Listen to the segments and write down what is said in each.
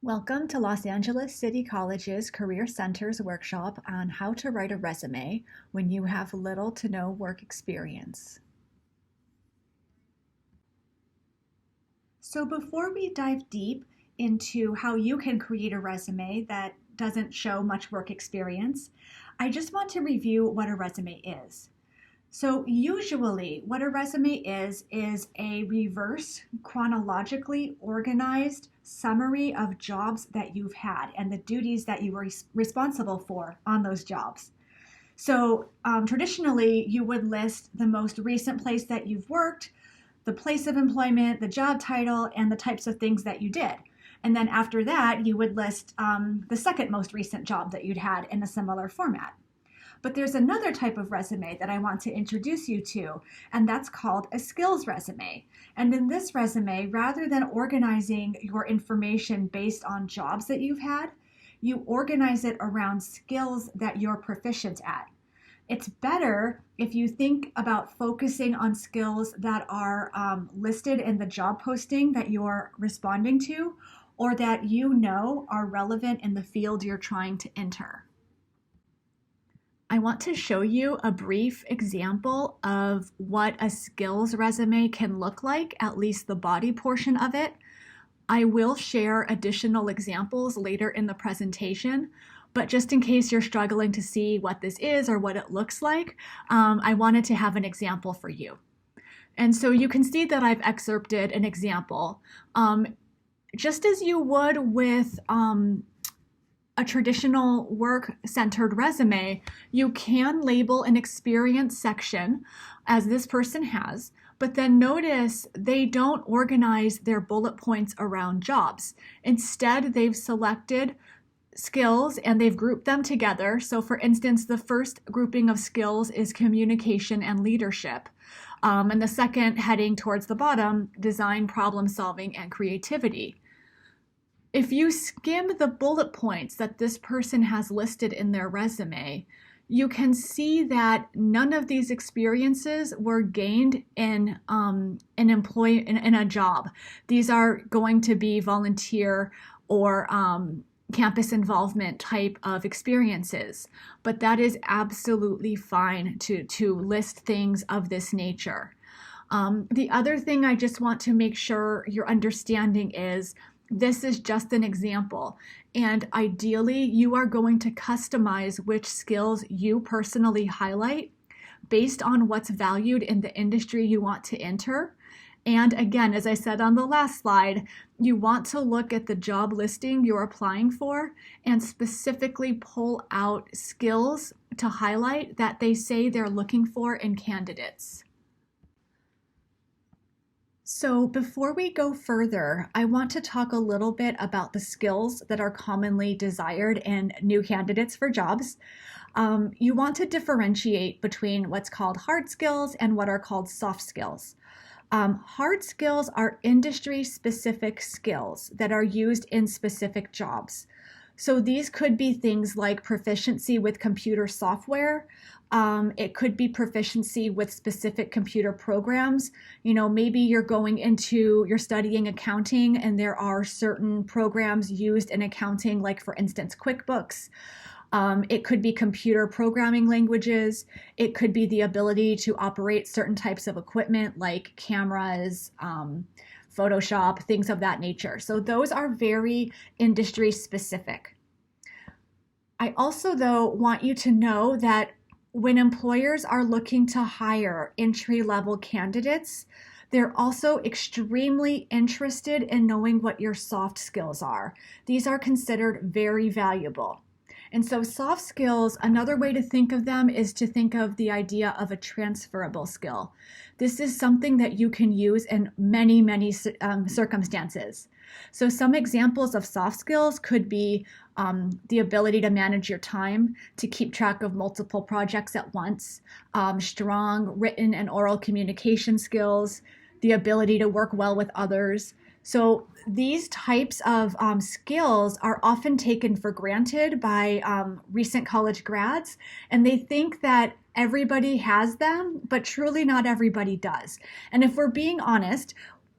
Welcome to Los Angeles City College's Career Center's workshop on how to write a resume when you have little to no work experience. So before we dive deep into how you can create a resume that doesn't show much work experience, I just want to review what a resume is. So usually what a resume is a reverse chronologically organized summary of jobs that you've had and the duties that you were responsible for on those jobs. So traditionally you would list the most recent place that you've worked, the place of employment, the job title, and the types of things that you did. And then after that, you would list the second most recent job that you'd had in a similar format. But there's another type of resume that I want to introduce you to, and that's called a skills resume. And in this resume, rather than organizing your information based on jobs that you've had, you organize it around skills that you're proficient at. It's better if you think about focusing on skills that are listed in the job posting that you're responding to, or that you know are relevant in the field you're trying to enter. I want to show you a brief example of what a skills resume can look like, at least the body portion of it. I will share additional examples later in the presentation, but just in case you're struggling to see what this is or what it looks like, I wanted to have an example for you. And so you can see that I've excerpted an example. Just as you would with a traditional work-centered resume, you can label an experience section as this person has, but then notice they don't organize their bullet points around jobs. Instead, they've selected skills and they've grouped them together. So for instance, the first grouping of skills is communication and leadership. And the second heading towards the bottom, design, problem solving, and creativity. If you skim the bullet points that this person has listed in their resume, you can see that none of these experiences were gained in in a job. These are going to be volunteer or campus involvement type of experiences, but that is absolutely fine to list things of this nature. The other thing I just want to make sure you're understanding is this is just an example, and ideally you are going to customize which skills you personally highlight based on what's valued in the industry you want to enter. And again, as I said on the last slide, you want to look at the job listing you're applying for and specifically pull out skills to highlight that they say they're looking for in candidates. So before we go further, I want to talk a little bit about the skills that are commonly desired in new candidates for jobs. You want to differentiate between what's called hard skills and what are called soft skills. Hard skills are industry-specific skills that are used in specific jobs. So these could be things like proficiency with computer software. It could be proficiency with specific computer programs. You know, maybe you're studying accounting and there are certain programs used in accounting, like for instance, QuickBooks. It could be computer programming languages. It could be the ability to operate certain types of equipment like cameras, Photoshop, things of that nature. So those are very industry specific. I also, though, want you to know that when employers are looking to hire entry-level candidates, they're also extremely interested in knowing what your soft skills are. These are considered very valuable. And so soft skills, another way to think of them is to think of the idea of a transferable skill. This is something that you can use in many circumstances. So some examples of soft skills could be the ability to manage your time, to keep track of multiple projects at once, strong written and oral communication skills, the ability to work well with others. So these types of skills are often taken for granted by recent college grads, and they think that everybody has them, but truly not everybody does. And if we're being honest,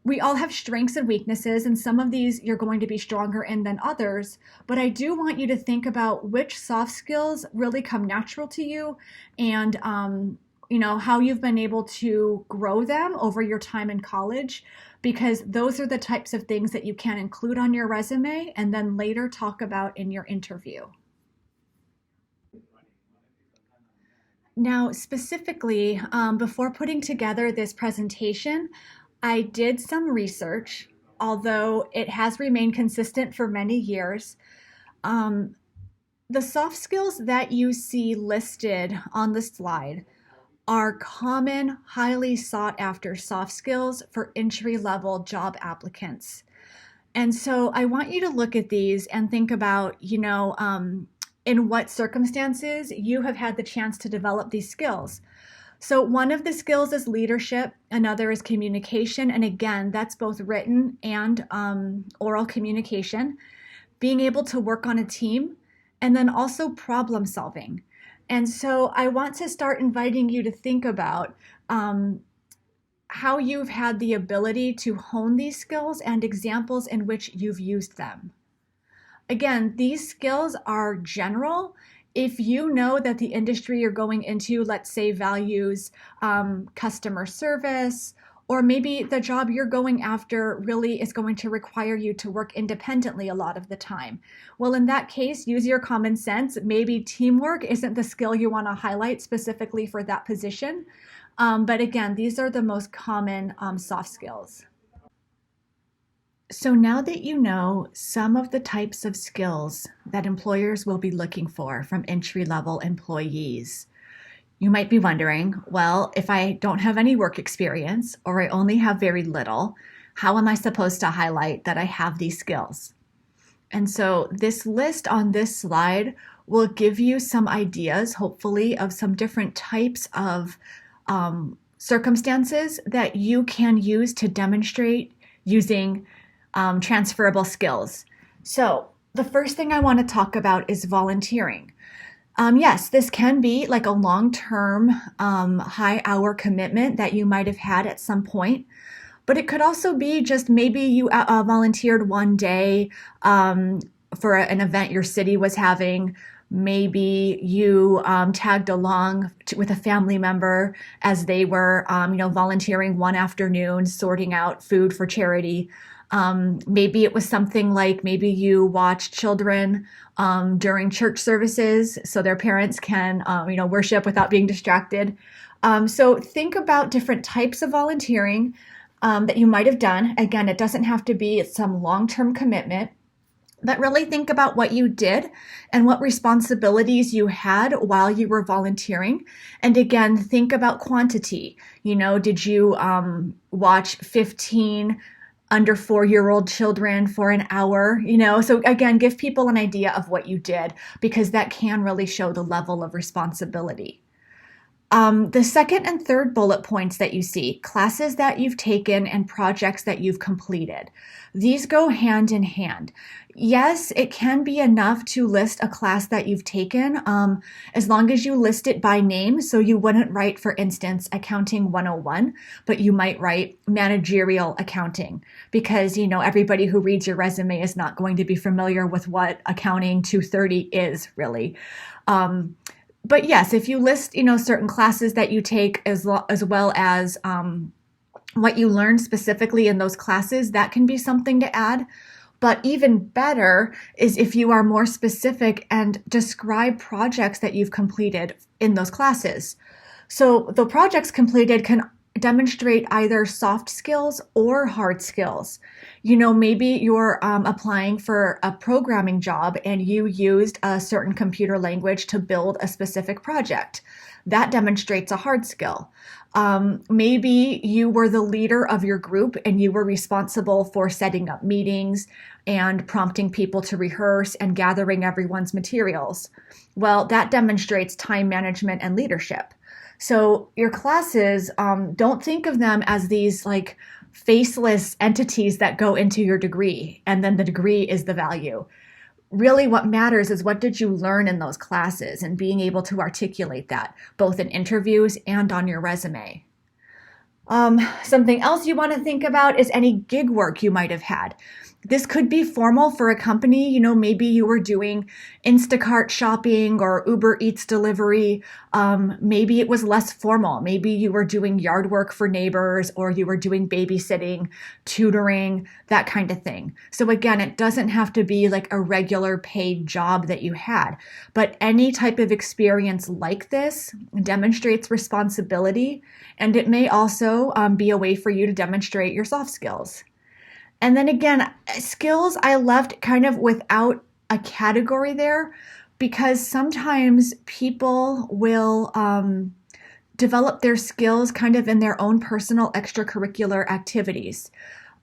we all have strengths and weaknesses, and some of these you're going to be stronger in than others. But I do want you to think about which soft skills really come natural to you, and how you've been able to grow them over your time in college, because those are the types of things that you can include on your resume and then later talk about in your interview. Now, specifically, before putting together this presentation, I did some research, although it has remained consistent for many years. Um, the soft skills that you see listed on the slide are common, highly sought after soft skills for entry level job applicants. And so I want you to look at these and think about, in what circumstances you have had the chance to develop these skills. So one of the skills is leadership, another is communication. And again, that's both written and oral communication, being able to work on a team, and then also problem solving. And so I want to start inviting you to think about how you've had the ability to hone these skills and examples in which you've used them. Again, these skills are general. If you know that the industry you're going into, let's say, values customer service, or maybe the job you're going after really is going to require you to work independently a lot of the time. Well, in that case, use your common sense. Maybe teamwork isn't the skill you want to highlight specifically for that position. But again, these are the most common soft skills. So now that you know some of the types of skills that employers will be looking for from entry-level employees, you might be wondering, well, if I don't have any work experience or I only have very little, how am I supposed to highlight that I have these skills? And so this list on this slide will give you some ideas, hopefully, of some different types of circumstances that you can use to demonstrate using transferable skills. So the first thing I want to talk about is volunteering. Yes, this can be like a long-term, high-hour commitment that you might have had at some point, but it could also be just maybe you volunteered one day for an event your city was having. Maybe you tagged along with a family member as they were, volunteering one afternoon, sorting out food for charity. Maybe it was something like maybe you watch children during church services so their parents can, worship without being distracted. So think about different types of volunteering that you might have done. Again, it doesn't have to be some long-term commitment, but really think about what you did and what responsibilities you had while you were volunteering. And again, think about quantity. Did you watch 15 under 4-year-old children for an hour, so again, give people an idea of what you did, because that can really show the level of responsibility. The second and third bullet points that you see, classes that you've taken and projects that you've completed. These go hand in hand. Yes, it can be enough to list a class that you've taken, as long as you list it by name. So you wouldn't write, for instance, Accounting 101, but you might write Managerial Accounting, because, everybody who reads your resume is not going to be familiar with what Accounting 230 is really. But yes, if you list, certain classes that you take as well as what you learned specifically in those classes, that can be something to add. But even better is if you are more specific and describe projects that you've completed in those classes. So the projects completed can demonstrate either soft skills or hard skills. Maybe you're applying for a programming job and you used a certain computer language to build a specific project. That demonstrates a hard skill. Maybe you were the leader of your group and you were responsible for setting up meetings and prompting people to rehearse and gathering everyone's materials. Well, that demonstrates time management and leadership. So your classes, don't think of them as these like faceless entities that go into your degree, and then the degree is the value. Really what matters is what did you learn in those classes, and being able to articulate that both in interviews and on your resume. Something else you want to think about is any gig work you might have had. This could be formal for a company. Maybe you were doing Instacart shopping or Uber Eats delivery. Maybe it was less formal. Maybe you were doing yard work for neighbors, or you were doing babysitting, tutoring, that kind of thing. So again, it doesn't have to be like a regular paid job that you had, but any type of experience like this demonstrates responsibility, and it may also be a way for you to demonstrate your soft skills. And then again, skills I left kind of without a category there, because sometimes people will develop their skills kind of in their own personal extracurricular activities.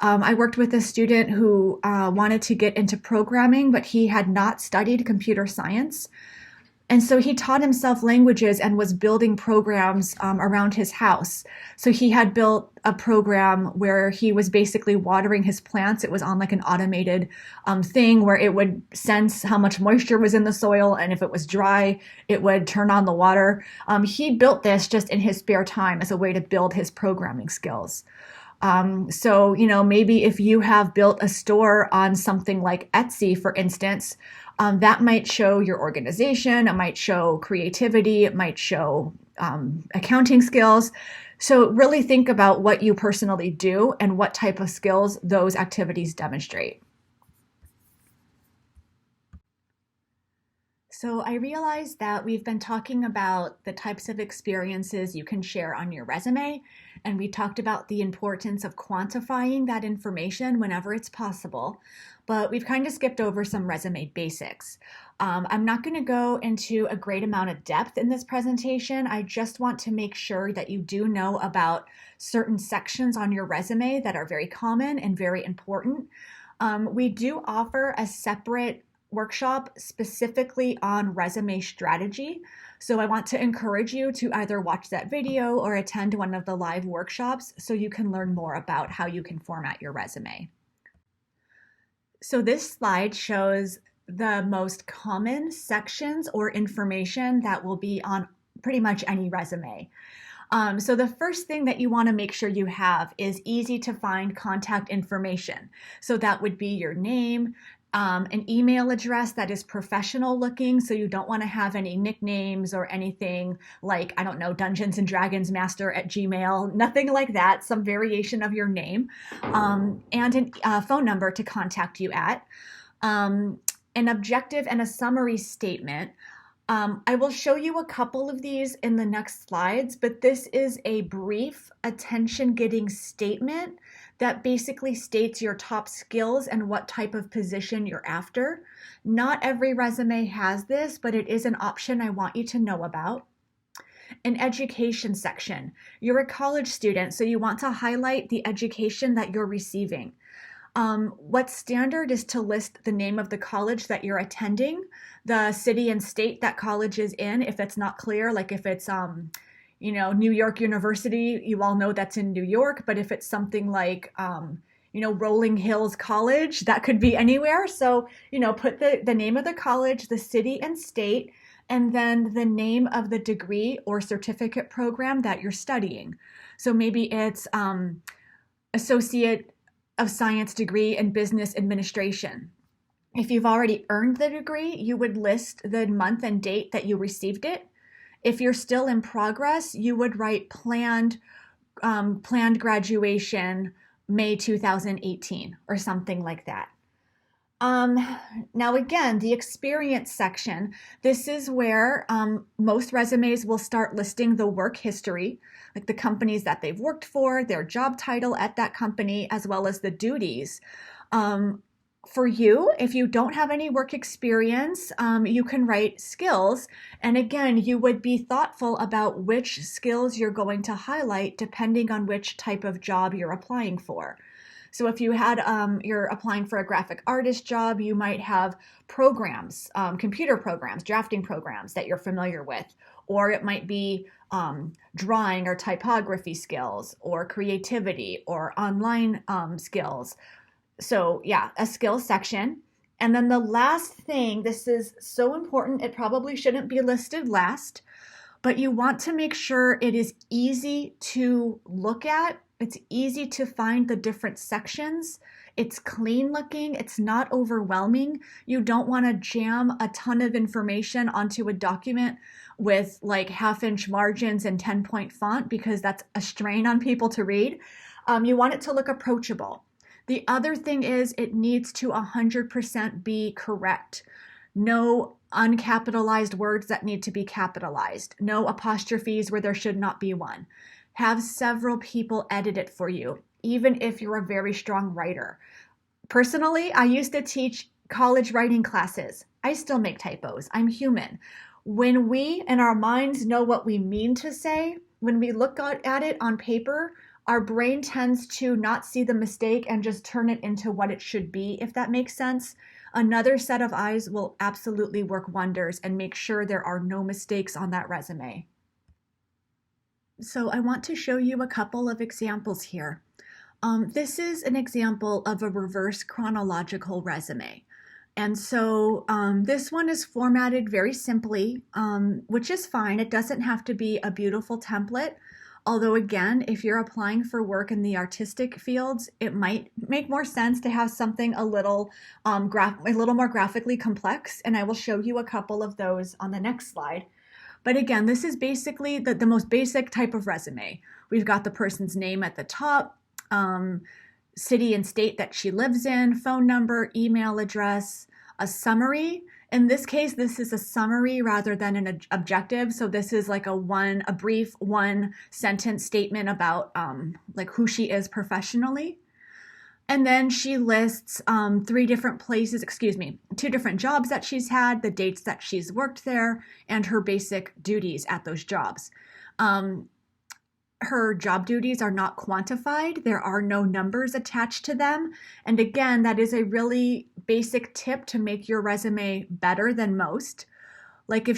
I worked with a student who wanted to get into programming, but he had not studied computer science. And so he taught himself languages and was building programs around his house. So he had built a program where he was basically watering his plants. It was on like an automated thing where it would sense how much moisture was in the soil. And if it was dry, it would turn on the water. He built this just in his spare time as a way to build his programming skills. So, maybe if you have built a store on something like Etsy, for instance, that might show your organization, it might show creativity, it might show accounting skills. So really think about what you personally do and what type of skills those activities demonstrate. So I realized that we've been talking about the types of experiences you can share on your resume, and we talked about the importance of quantifying that information whenever it's possible, but we've kind of skipped over some resume basics. I'm not going to go into a great amount of depth in this presentation. I just want to make sure that you do know about certain sections on your resume that are very common and very important. We do offer a separate workshop specifically on resume strategy. So I want to encourage you to either watch that video or attend one of the live workshops so you can learn more about how you can format your resume. So this slide shows the most common sections or information that will be on pretty much any resume. So the first thing that you want to make sure you have is easy to find contact information. So that would be your name, an email address that is professional looking, so you don't want to have any nicknames or anything like, I don't know, Dungeons and Dragons Master at Gmail, nothing like that, some variation of your name, and a phone number to contact you at, an objective and a summary statement. I will show you a couple of these in the next slides, but this is a brief attention-getting statement that basically states your top skills and what type of position you're after. Not every resume has this, but it is an option I want you to know about. An education section. You're a college student, so you want to highlight the education that you're receiving. What's standard is to list the name of the college that you're attending, the city and state that college is in, if it's not clear, like if it's New York University, you all know that's in New York, but if it's something like, Rolling Hills College, that could be anywhere. So, put the name of the college, the city and state, and then the name of the degree or certificate program that you're studying. So maybe it's Associate of Science degree in Business Administration. If you've already earned the degree, you would list the month and date that you received it. If you're still in progress, you would write planned graduation May 2018 or something like that. Now again, the experience section, this is where most resumes will start listing the work history, like the companies that they've worked for, their job title at that company, as well as the duties. For you, if you don't have any work experience, you can write skills. And again, you would be thoughtful about which skills you're going to highlight depending on which type of job you're applying for. So if you're applying for a graphic artist job, you might have programs, computer programs, drafting programs that you're familiar with, or it might be drawing or typography skills, or creativity, or online skills. So yeah, a skills section. And then the last thing, this is so important, it probably shouldn't be listed last, but you want to make sure it is easy to look at. It's easy to find the different sections. It's clean looking. It's not overwhelming. You don't want to jam a ton of information onto a document with like half-inch margins and 10-point font because that's a strain on people to read. You want it to look approachable. The other thing is it needs to 100% be correct. No uncapitalized words that need to be capitalized. No apostrophes where there should not be one. Have several people edit it for you, even if you're a very strong writer. Personally, I used to teach college writing classes. I still make typos. I'm human. When we in our minds know what we mean to say, when we look at it on paper, our brain tends to not see the mistake and just turn it into what it should be, if that makes sense. Another set of eyes will absolutely work wonders and make sure there are no mistakes on that resume. So I want to show you a couple of examples here. This is an example of a reverse chronological resume. And so this one is formatted very simply, which is fine. It doesn't have to be a beautiful template. Although again, if you're applying for work in the artistic fields, it might make more sense to have something a little more graphically complex. And I will show you a couple of those on the next slide. But again, this is basically the most basic type of resume. We've got the person's name at the top, city and state that she lives in, phone number, email address, a summary. In this case, this is a summary rather than an objective. So this is like a brief one sentence statement about like who she is professionally. And then she lists two different jobs that she's had, the dates that she's worked there, and her basic duties at those jobs. Her job duties are not quantified. There are no numbers attached to them. And again, that is a really basic tip to make your resume better than most. Like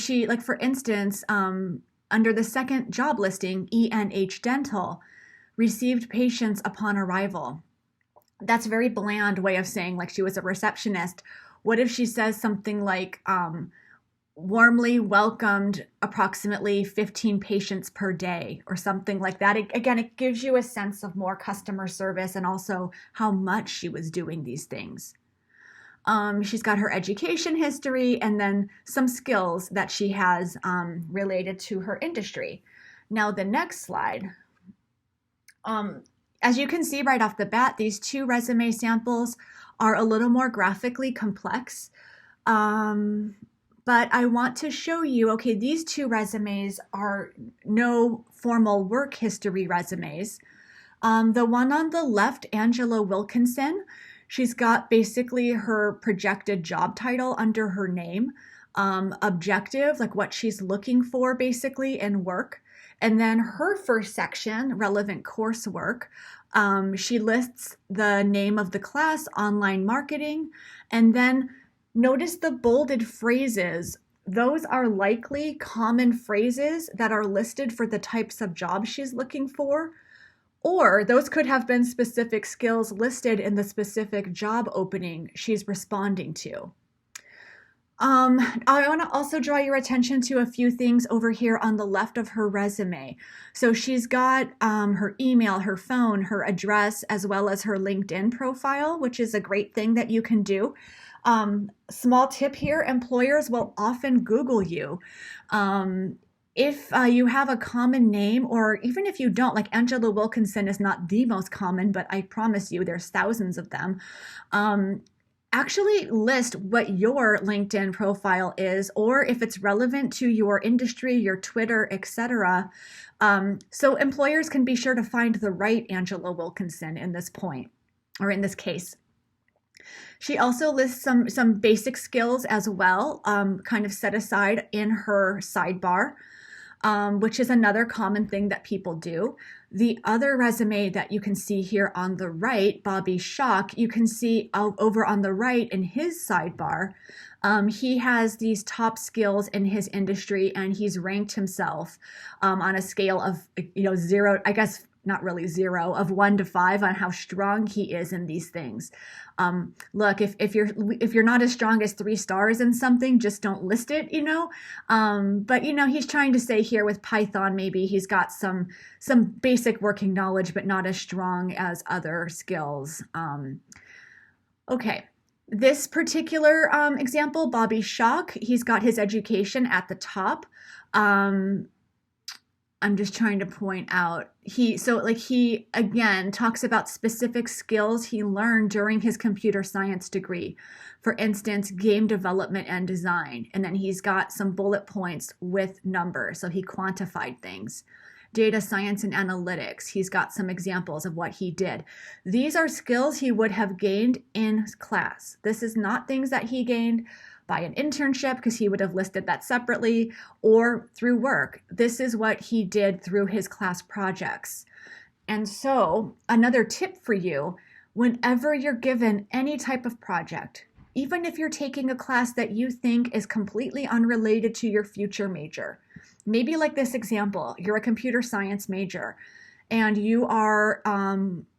for instance, under the second job listing, ENH Dental, received patients upon arrival. That's a very bland way of saying like she was a receptionist. What if she says something like, warmly welcomed approximately 15 patients per day or something like that. It gives you a sense of more customer service and also how much she was doing these things. She's got her education history and then some skills that she has related to her industry. Now the next slide. As you can see right off the bat, these two resume samples are a little more graphically complex. But I want to show you, okay, these two resumes are no formal work history resumes. The one on the left, Angela Wilkinson, she's got basically her projected job title under her name, objective, like what she's looking for basically in work. And then her first section, relevant coursework, she lists the name of the class, online marketing, and then notice the bolded phrases. Those are likely common phrases that are listed for the types of jobs she's looking for, or those could have been specific skills listed in the specific job opening she's responding to. I want to also draw your attention to a few things over here on the left of her resume. So she's got her email, her phone, her address, as well as her LinkedIn profile, which is a great thing that you can do. Small tip here, employers will often Google you. If you have a common name, or even if you don't, like Angela Wilkinson is not the most common, but I promise you there's thousands of them. Actually list what your LinkedIn profile is, or if it's relevant to your industry, your Twitter, etc. So employers can be sure to find the right Angela Wilkinson in this point, or in this case. She also lists some basic skills as well, kind of set aside in her sidebar, which is another common thing that people do. The other resume that you can see here on the right, Bobby Schock, you can see over on the right in his sidebar, he has these top skills in his industry, and he's ranked himself on a scale of 0, I guess not really zero, of 1 to 5 on how strong he is in these things. Look, if you're not as strong as 3 stars in something, just don't list it, but he's trying to say here with Python, maybe he's got some basic working knowledge, but not as strong as other skills. Okay. This particular example, Bobby Schock, he's got his education at the top. I'm just trying to point out, he again talks about specific skills he learned during his computer science degree. For instance, game development and design. And then he's got some bullet points with numbers, so he quantified things. Data science and analytics, he's got some examples of what he did. These are skills he would have gained in class. This is not things that he gained by an internship, because he would have listed that separately, or through work. This is what he did through his class projects. And so another tip for you, whenever you're given any type of project, even if you're taking a class that you think is completely unrelated to your future major, maybe like this example, you're a computer science major and you are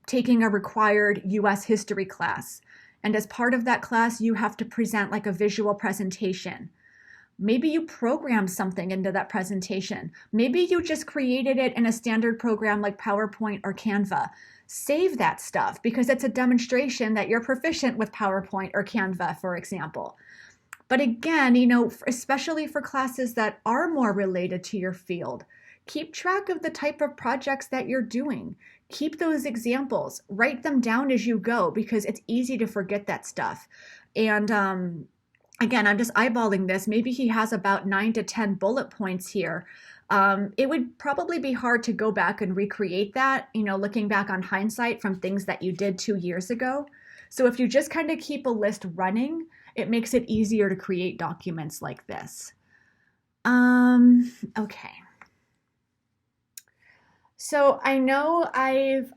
taking a required US history class. And as part of that class, you have to present like a visual presentation. Maybe you programmed something into that presentation. Maybe you just created it in a standard program like PowerPoint or Canva. Save that stuff because it's a demonstration that you're proficient with PowerPoint or Canva, for example. But again, especially for classes that are more related to your field, keep track of the type of projects that you're doing. Keep those examples, write them down as you go, because it's easy to forget that stuff. And again, I'm just eyeballing this. Maybe he has about 9 to 10 bullet points here. It would probably be hard to go back and recreate that, looking back on hindsight from things that you did 2 years ago. So if you just kind of keep a list running, it makes it easier to create documents like this. Okay. So I know I've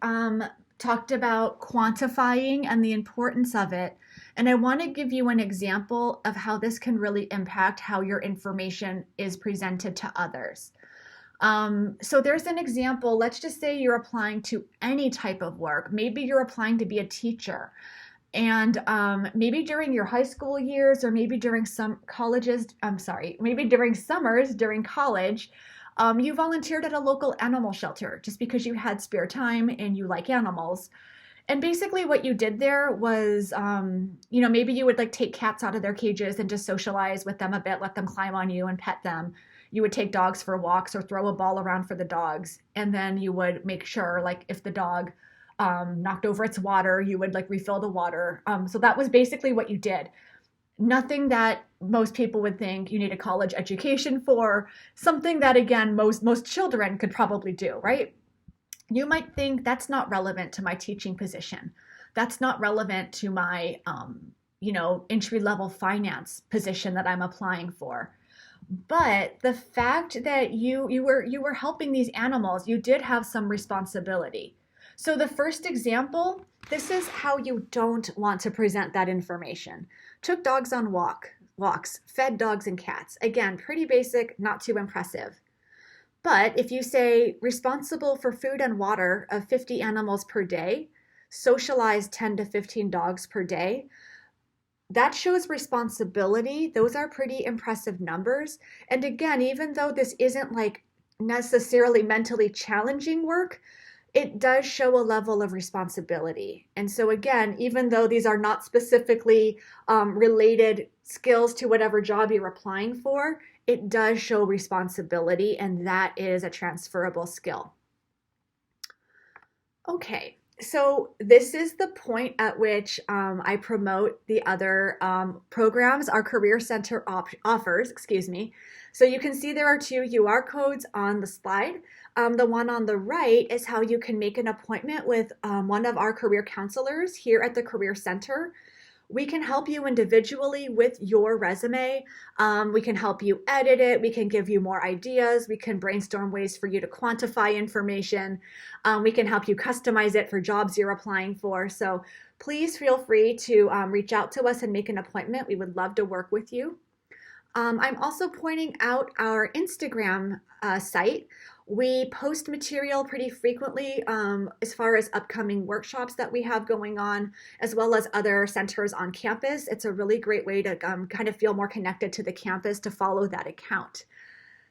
talked about quantifying and the importance of it, and I want to give you an example of how this can really impact how your information is presented to others. So there's an example. Let's just say you're applying to any type of work. Maybe you're applying to be a teacher. And maybe during your high school years, or maybe during maybe during summers during college, you volunteered at a local animal shelter just because you had spare time and you like animals. And basically what you did there was, maybe you would like take cats out of their cages and just socialize with them a bit, let them climb on you and pet them. You would take dogs for walks or throw a ball around for the dogs. And then you would make sure, like, if the dog knocked over its water, you would like refill the water. So that was basically what you did. Nothing that most people would think you need a college education for, something that, again, most children could probably do, right? You might think that's not relevant to my teaching position. That's not relevant to my, entry-level finance position that I'm applying for. But the fact that you were helping these animals, you did have some responsibility. So the first example, this is how you don't want to present that information. Took dogs on walks, fed dogs and cats. Again, pretty basic, not too impressive. But if you say responsible for food and water of 50 animals per day, socialize 10 to 15 dogs per day, that shows responsibility. Those are pretty impressive numbers. And again, even though this isn't like necessarily mentally challenging work, it does show a level of responsibility. And so again, even though these are not specifically related skills to whatever job you're applying for, it does show responsibility, and that is a transferable skill. Okay, so this is the point at which I promote the other programs our Career Center offers, So you can see there are 2 UR codes on the slide. The one on the right is how you can make an appointment with one of our career counselors here at the Career Center. We can help you individually with your resume. We can help you edit it. We can give you more ideas. We can brainstorm ways for you to quantify information. We can help you customize it for jobs you're applying for. So please feel free to reach out to us and make an appointment. We would love to work with you. I'm also pointing out our Instagram site. We post material pretty frequently as far as upcoming workshops that we have going on, as well as other centers on campus. It's a really great way to kind of feel more connected to the campus to follow that account.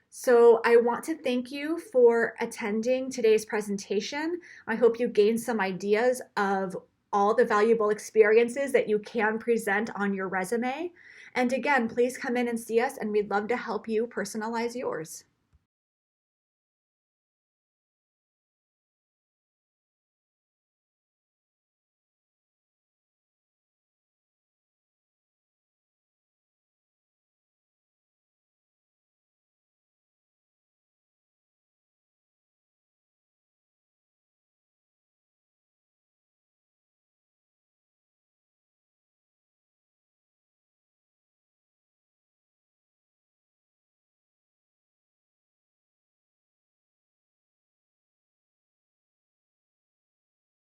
So I want to thank you for attending today's presentation. I hope you gained some ideas of all the valuable experiences that you can present on your resume. And again, please come in and see us, and we'd love to help you personalize yours.